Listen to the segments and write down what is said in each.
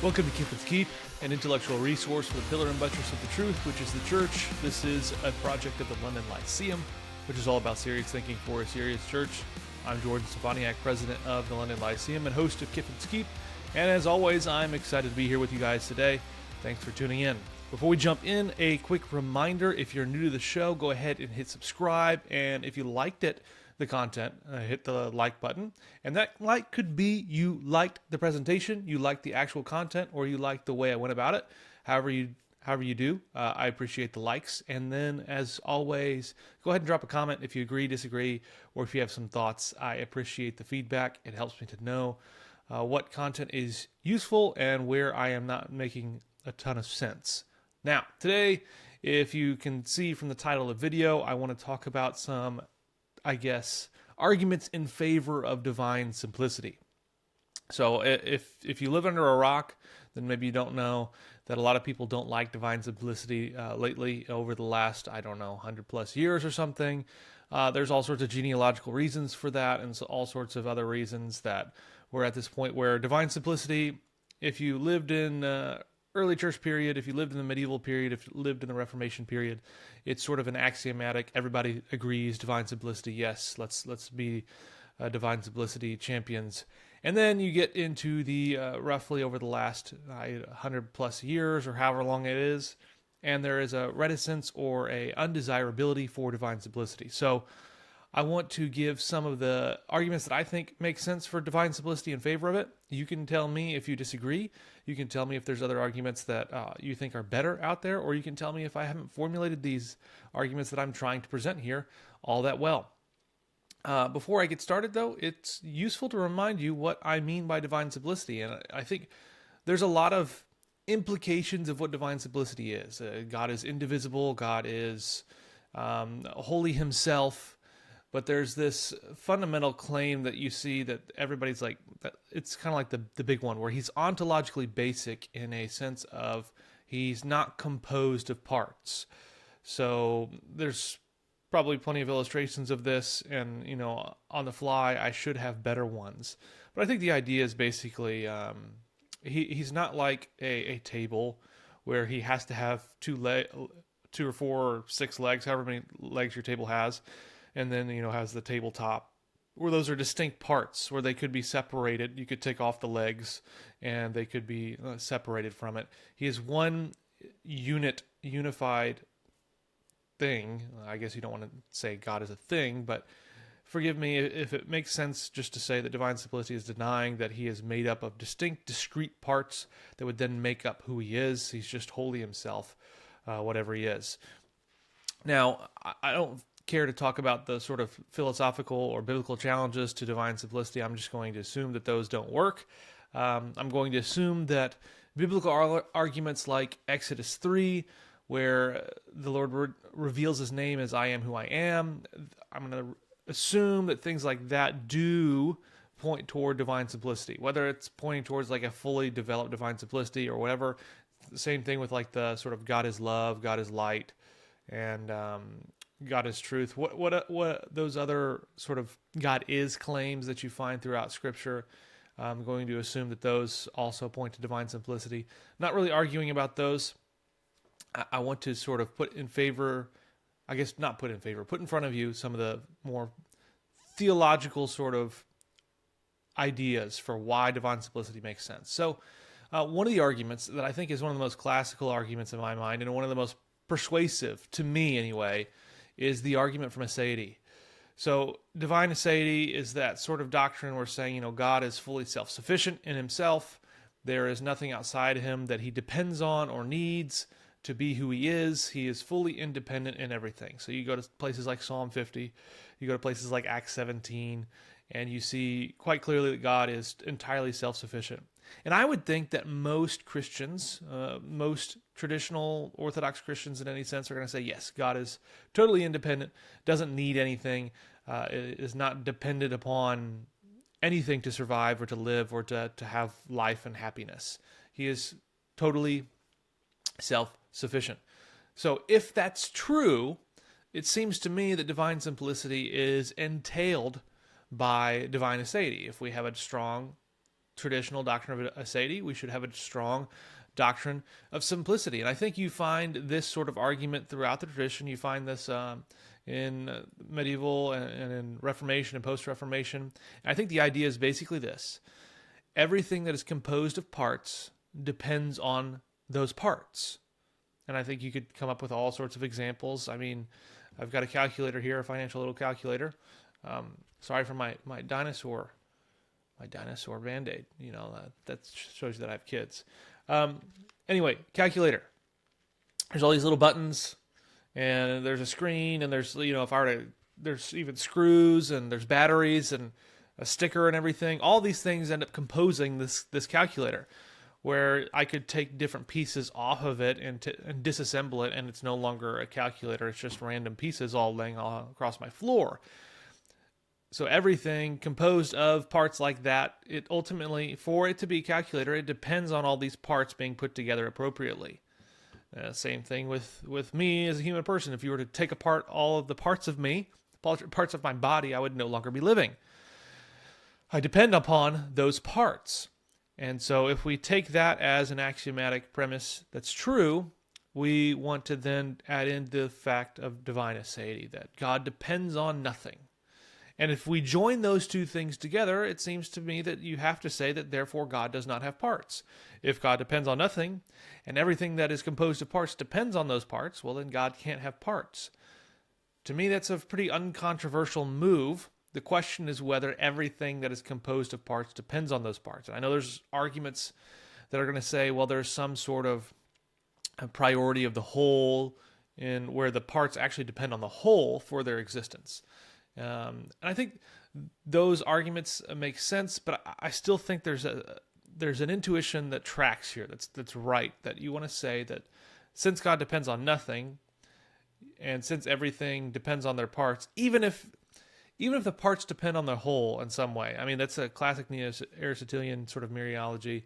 Welcome to Kiffin's Keep, an intellectual resource for the pillar and buttress of the truth, which is the church. This is a project of the London Lyceum, which is all about serious thinking for a serious church. I'm Jordan Stefaniak, president of the London Lyceum and host of Kiffin's Keep. And as always, I'm excited to be here with you guys today. Thanks for tuning in. Before we jump in, a quick reminder, if you're new to the show, go ahead and hit subscribe. And if you liked the content, hit the like button. And that like could be you liked the presentation, you liked the actual content, or you liked the way I went about it. However you do, I appreciate the likes. And then, as always, go ahead and drop a comment if you agree, disagree, or if you have some thoughts. I appreciate the feedback. It helps me to know what content is useful and where I am not making a ton of sense. Now, today, if you can see from the title of the video, I want to talk about some, arguments in favor of divine simplicity. So if you live under a rock, then maybe you don't know that a lot of people don't like divine simplicity lately over the last, 100 plus years or something. There's all sorts of genealogical reasons for that, and so all sorts of other reasons that we're at this point where divine simplicity, if you lived in early church period, if you lived in the medieval period, if you lived in the Reformation period, it's sort of an axiomatic, everybody agrees, divine simplicity, yes, let's be divine simplicity champions. And then you get into the roughly over the last 100 plus years or however long it is, and there is a reticence or a undesirability for divine simplicity. So I want to give some of the arguments that I think make sense for divine simplicity in favor of it. You can tell me if you disagree. You can tell me if there's other arguments that you think are better out there, or you can tell me if I haven't formulated these arguments that I'm trying to present here all that well. Before I get started, though, it's useful to remind you what I mean by divine simplicity. And I think there's a lot of implications of what divine simplicity is. God is indivisible. God is holy himself. But there's this fundamental claim that you see that everybody's like, that it's kind of like the big one, where he's ontologically basic in a sense of he's not composed of parts. So there's probably plenty of illustrations of this, and, on the fly, I should have better ones. But I think the idea is basically he's not like a table where he has to have two or four or six legs, however many legs your table has, and then, has the tabletop, where those are distinct parts, where they could be separated. You could take off the legs, and they could be separated from it. He is one unified thing. I guess you don't want to say God is a thing, but forgive me if it makes sense just to say that divine simplicity is denying that he is made up of distinct, discrete parts that would then make up who he is. He's just wholly himself, whatever he is. Now, I don't care to talk about the sort of philosophical or biblical challenges to divine simplicity. I'm just going to assume that those don't work. I'm going to assume that biblical arguments like Exodus 3, where the Lord reveals his name as I am who I am, I'm going to assume that things like that do point toward divine simplicity, whether it's pointing towards like a fully developed divine simplicity or whatever. Same thing with like the sort of God is love, God is light, and God is truth. What those other sort of God is claims that you find throughout Scripture, I'm going to assume that those also point to divine simplicity. Not really arguing about those. I want to sort of put in front of you some of the more theological sort of ideas for why divine simplicity makes sense. So one of the arguments that I think is one of the most classical arguments in my mind, and one of the most persuasive, to me anyway, is the argument from aseity. So divine aseity is that sort of doctrine where saying, God is fully self-sufficient in himself. There is nothing outside him that he depends on or needs to be who he is. He is fully independent in everything. So you go to places like Psalm 50, you go to places like Acts 17, and you see quite clearly that God is entirely self-sufficient. And I would think that most Christians, most traditional Orthodox Christians in any sense, are going to say, yes, God is totally independent, doesn't need anything, is not dependent upon anything to survive or to live or to have life and happiness. He is totally self-sufficient. So if that's true, it seems to me that divine simplicity is entailed by divine aseity. If we have a strong traditional doctrine of aseity. We should have a strong doctrine of simplicity. And I think you find this sort of argument throughout the tradition. You find this in medieval and in Reformation and post-Reformation. And I think the idea is basically this. Everything that is composed of parts depends on those parts. And I think you could come up with all sorts of examples. I mean, I've got a calculator here, a financial little calculator. Sorry for my dinosaur Band-Aid. You know, that shows you that I have kids. Anyway, calculator. There's all these little buttons, and there's a screen, and there's, you know, there's even screws, and there's batteries, and a sticker, and everything. All these things end up composing this calculator, where I could take different pieces off of it and disassemble it, and it's no longer a calculator. It's just random pieces all laying all across my floor. So everything composed of parts like that, it ultimately, for it to be a calculator, it depends on all these parts being put together appropriately. Same thing with me as a human person. If you were to take apart all of the parts of me, parts of my body, I would no longer be living. I depend upon those parts. And so if we take that as an axiomatic premise that's true, we want to then add in the fact of divine aseity, that God depends on nothing. And if we join those two things together, it seems to me that you have to say that therefore God does not have parts. If God depends on nothing, and everything that is composed of parts depends on those parts, well then God can't have parts. To me, that's a pretty uncontroversial move. The question is whether everything that is composed of parts depends on those parts. And I know there's arguments that are going to say, well, there's some sort of a priority of the whole, in where the parts actually depend on the whole for their existence. And I think those arguments make sense, but I still think there's an intuition that tracks here. That's right. That you want to say that since God depends on nothing, and since everything depends on their parts, even if the parts depend on the whole in some way. I mean, that's a classic Neo-Aristotelian sort of mereology.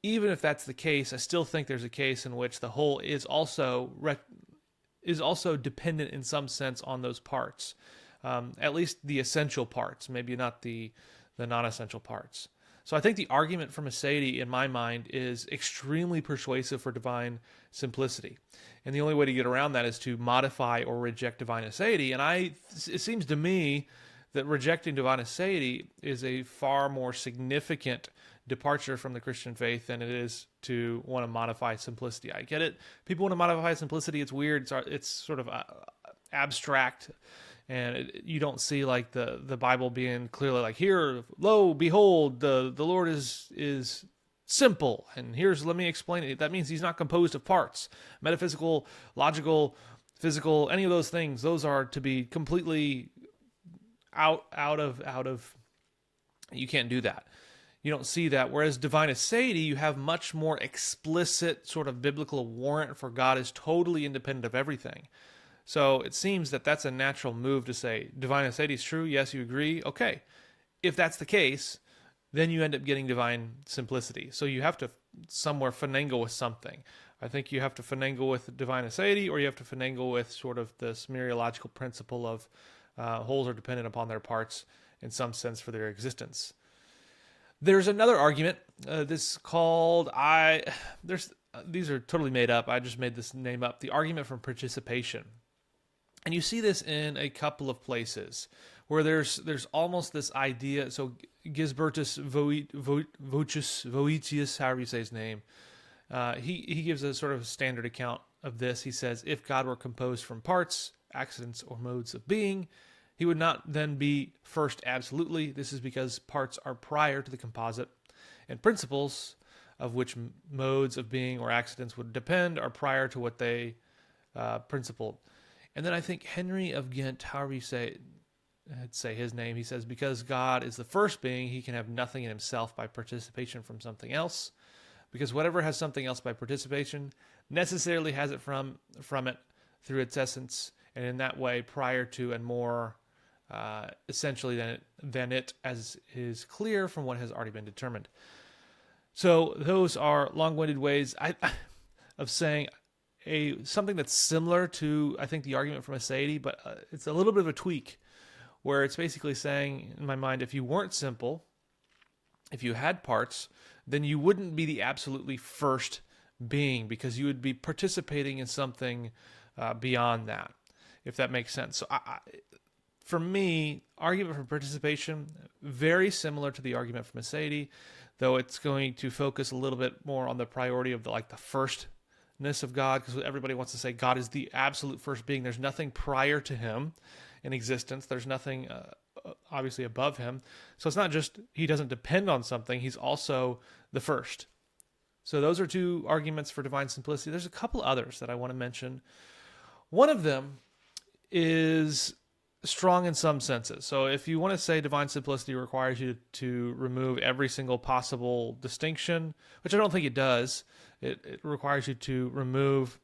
Even if that's the case, I still think there's a case in which the whole is also dependent in some sense on those parts. At least the essential parts, maybe not the non-essential parts. So I think the argument from aseity, in my mind, is extremely persuasive for divine simplicity. And the only way to get around that is to modify or reject divine aseity. And it seems to me that rejecting divine aseity is a far more significant departure from the Christian faith than it is to want to modify simplicity. I get it. People want to modify simplicity. It's weird. It's sort of abstract. And you don't see like the Bible being clearly like, here, lo, behold, the Lord is simple. And let me explain it. That means he's not composed of parts. Metaphysical, logical, physical, any of those things, those are to be completely out of, you can't do that. You don't see that. Whereas divine aseity, you have much more explicit sort of biblical warrant for God is totally independent of everything. So it seems that that's a natural move to say, divine aseity is true, yes, you agree, okay. If that's the case, then you end up getting divine simplicity. So you have to somewhere finagle with something. I think you have to finagle with divine aseity, or you have to finagle with sort of this mereological principle of wholes are dependent upon their parts in some sense for their existence. There's another argument, these are totally made up, I just made this name up, the argument from participation. And you see this in a couple of places where there's almost this idea. So Gisbertus Voetius, however you say his name, he gives a sort of standard account of this. He says, if God were composed from parts, accidents, or modes of being, he would not then be first absolutely. This is because parts are prior to the composite, and principles of which modes of being or accidents would depend are prior to what they principled. And then I think Henry of Ghent, however you say his name, he says, because God is the first being, he can have nothing in himself by participation from something else. Because whatever has something else by participation necessarily has it from it through its essence, and in that way prior to and more essentially than it, as is clear from what has already been determined. So those are long-winded ways of saying something that's similar to, I think, the argument from aseity, but it's a little bit of a tweak, where it's basically saying, in my mind, if you weren't simple, If you had parts, then you wouldn't be the absolutely first being, because you would be participating in something beyond that, if that makes sense. So for me, argument for participation, very similar to the argument from Sadie, though it's going to focus a little bit more on the priority of the firstness of God, because everybody wants to say God is the absolute first being. There's nothing prior to him in existence. There's nothing obviously above him. So it's not just he doesn't depend on something, he's also the first. So those are two arguments for divine simplicity. There's a couple others that I want to mention. One of them is strong in some senses. So if you want to say divine simplicity requires you to remove every single possible distinction, which I don't think it does, it requires you to remove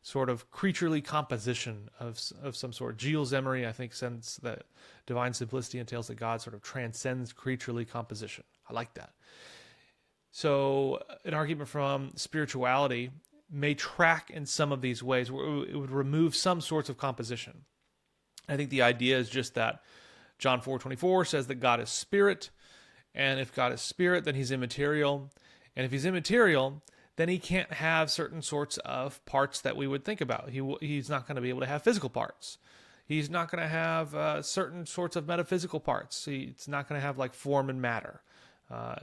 sort of creaturely composition of some sort. Gilles Emery, I think, says that divine simplicity entails that God sort of transcends creaturely composition. I like that. So an argument from spirituality may track in some of these ways where it would remove some sorts of composition. I think the idea is just that John 4:24 says that God is spirit, and if God is spirit, then he's immaterial. And if he's immaterial, then he can't have certain sorts of parts that we would think about. He's not going to be able to have physical parts. He's not going to have certain sorts of metaphysical parts. It's not going to have like form and matter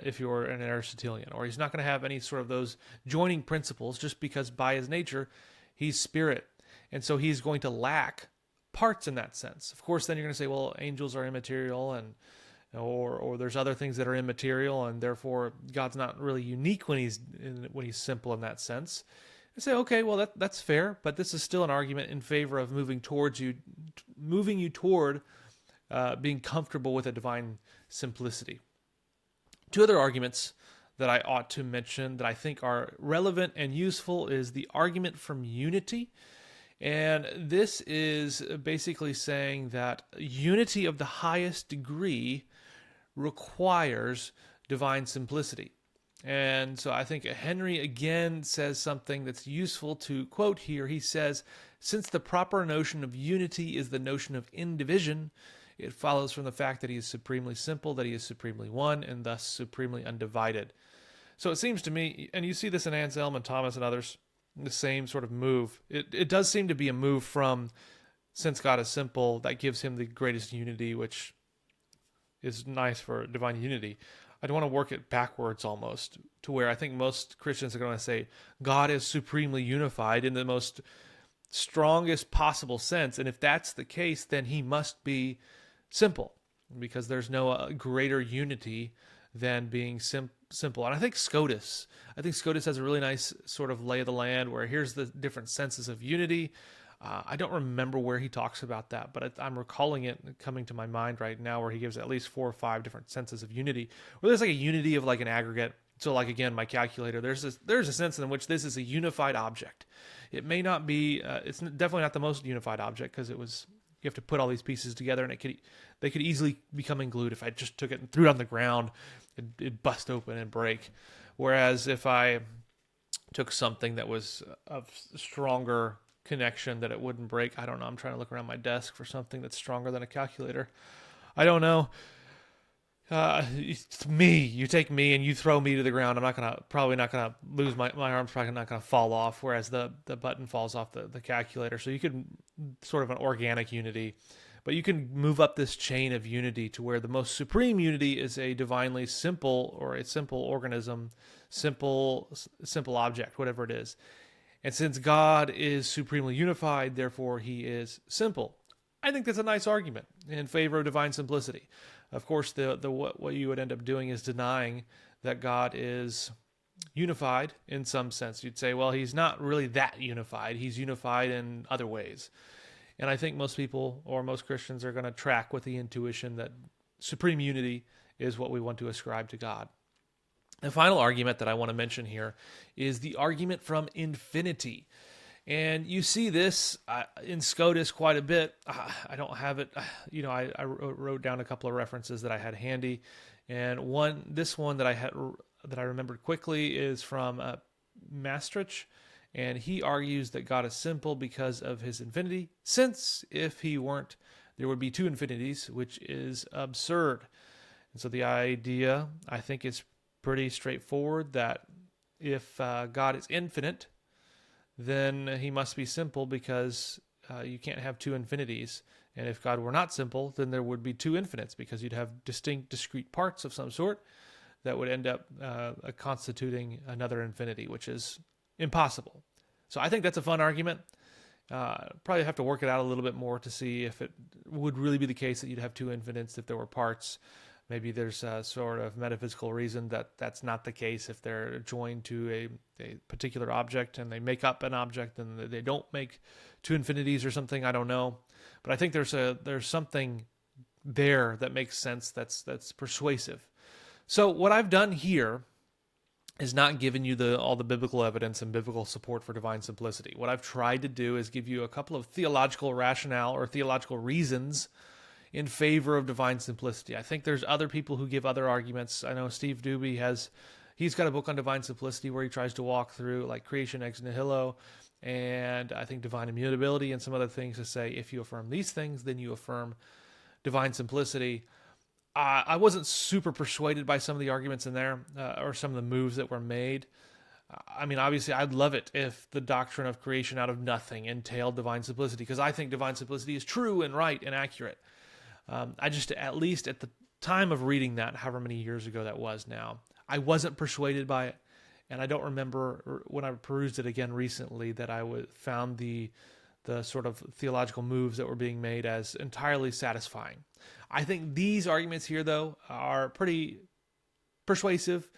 if you're an Aristotelian. Or he's not going to have any sort of those joining principles, just because by his nature, he's spirit. And so he's going to lack parts in that sense. Of course, then you're going to say, well, angels are immaterial, and or there's other things that are immaterial, and therefore God's not really unique when he's simple in that sense. I say, okay, well that's fair, but this is still an argument in favor of moving you toward being comfortable with a divine simplicity. Two other arguments that I ought to mention that I think are relevant and useful is the argument from unity. And this is basically saying that unity of the highest degree requires divine simplicity. And so I think Henry again says something that's useful to quote here. He says, since the proper notion of unity is the notion of indivision, it follows from the fact that he is supremely simple, that he is supremely one, and thus supremely undivided. So it seems to me, and you see this in Anselm and Thomas and others, the same sort of move. It does seem to be a move from, since God is simple, that gives him the greatest unity, which is nice for divine unity. I'd want to work it backwards almost, to where I think most Christians are going to say God is supremely unified in the most strongest possible sense. And if that's the case, then he must be simple, because there's no greater unity than being simple. And I think Scotus has a really nice sort of lay of the land where here's the different senses of unity. I don't remember where he talks about that, but I'm recalling it coming to my mind right now, where he gives at least 4 or 5 different senses of unity, where there's like a unity of like an aggregate. So like, again, my calculator, there's a sense in which this is a unified object. It may not be, it's definitely not the most unified object, because you have to put all these pieces together, and they could easily become unglued. If I just took it and threw it on the ground, it'd bust open and break. Whereas if I took something that was of stronger connection, that it wouldn't break. I don't know. I'm trying to look around my desk for something that's stronger than a calculator. I don't know. It's me. You take me and you throw me to the ground. I'm probably not gonna lose my arm's probably not gonna fall off. Whereas the button falls off the calculator. So you could sort of an organic unity, but you can move up this chain of unity to where the most supreme unity is a divinely simple, or a simple organism, simple object, whatever it is. And since God is supremely unified, therefore he is simple. I think that's a nice argument in favor of divine simplicity. Of course, what you would end up doing is denying that God is unified in some sense. You'd say, well, he's not really that unified. He's unified in other ways. And I think most people, or most Christians, are going to track with the intuition that supreme unity is what we want to ascribe to God. The final argument that I want to mention here is the argument from infinity. And you see this in Scotus quite a bit. I don't have it. I wrote down a couple of references that I had handy. And this one that I remembered quickly is from Maastricht. And he argues that God is simple because of his infinity, since if he weren't, there would be 2 infinities, which is absurd. And so the idea, I think, is pretty straightforward that if God is infinite, then he must be simple, because you can't have two infinities. And if God were not simple, then there would be two infinites, because you'd have distinct, discrete parts of some sort that would end up constituting another infinity, which is impossible. So I think that's a fun argument. Probably have to work it out a little bit more to see if it would really be the case that you'd have two infinites if there were parts. Maybe there's a sort of metaphysical reason that that's not the case if they're joined to a particular object and they make up an object and they don't make two infinities or something. I don't know. But I think there's something there that makes sense, that's persuasive. So what I've done here is not given you all the biblical evidence and biblical support for divine simplicity. What I've tried to do is give you a couple of theological rationale or theological reasons in favor of divine simplicity. I think there's other people who give other arguments. I know Steve Doobie he's got a book on divine simplicity where he tries to walk through like creation ex nihilo, and I think divine immutability and some other things to say, if you affirm these things, then you affirm divine simplicity. I wasn't super persuaded by some of the arguments in there, or some of the moves that were made. I mean, obviously, I'd love it if the doctrine of creation out of nothing entailed divine simplicity, because I think divine simplicity is true and right and accurate. I just, at least at the time of reading that, however many years ago that was now, I wasn't persuaded by it. And I don't remember when I perused it again recently that I found the sort of theological moves that were being made as entirely satisfying. I think these arguments here, though, are pretty persuasive.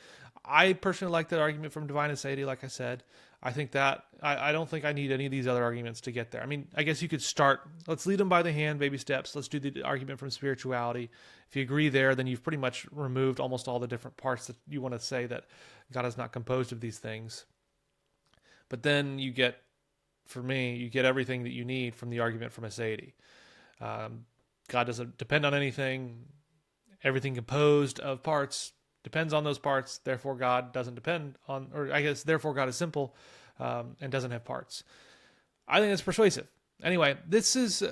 I personally like that argument from divine aseity, like I said. I think that I don't think I need any of these other arguments to get there. I mean, I guess you could start, let's lead them by the hand, baby steps. Let's do the argument from spirituality. If you agree there, then you've pretty much removed almost all the different parts that you want to say that God is not composed of these things. But then you get, for me, you get everything that you need from the argument from aseity. God doesn't depend on anything. Everything composed of parts depends on those parts. Therefore, God doesn't depend on, or I guess, therefore God is simple and doesn't have parts. I think it's persuasive. Anyway, this is,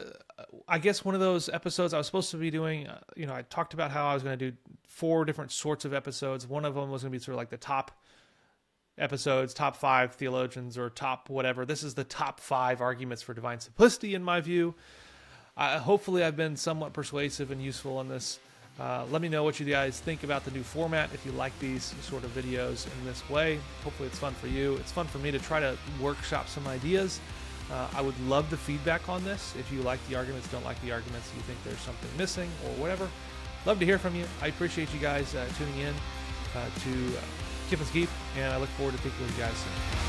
I guess, one of those episodes I was supposed to be doing. I talked about how I was going to do 4 different sorts of episodes. One of them was going to be sort of like the top episodes, top 5 theologians, or top whatever. This is the top 5 arguments for divine simplicity, in my view. Hopefully I've been somewhat persuasive and useful on this. Let me know what you guys think about the new format, if you like these sort of videos in this way. Hopefully it's fun for you. It's fun for me to try to workshop some ideas. I would love the feedback on this. If you like the arguments, don't like the arguments, you think there's something missing or whatever. Love to hear from you. I appreciate you guys tuning in to Kiffin's Keep, and I look forward to speaking with you guys soon.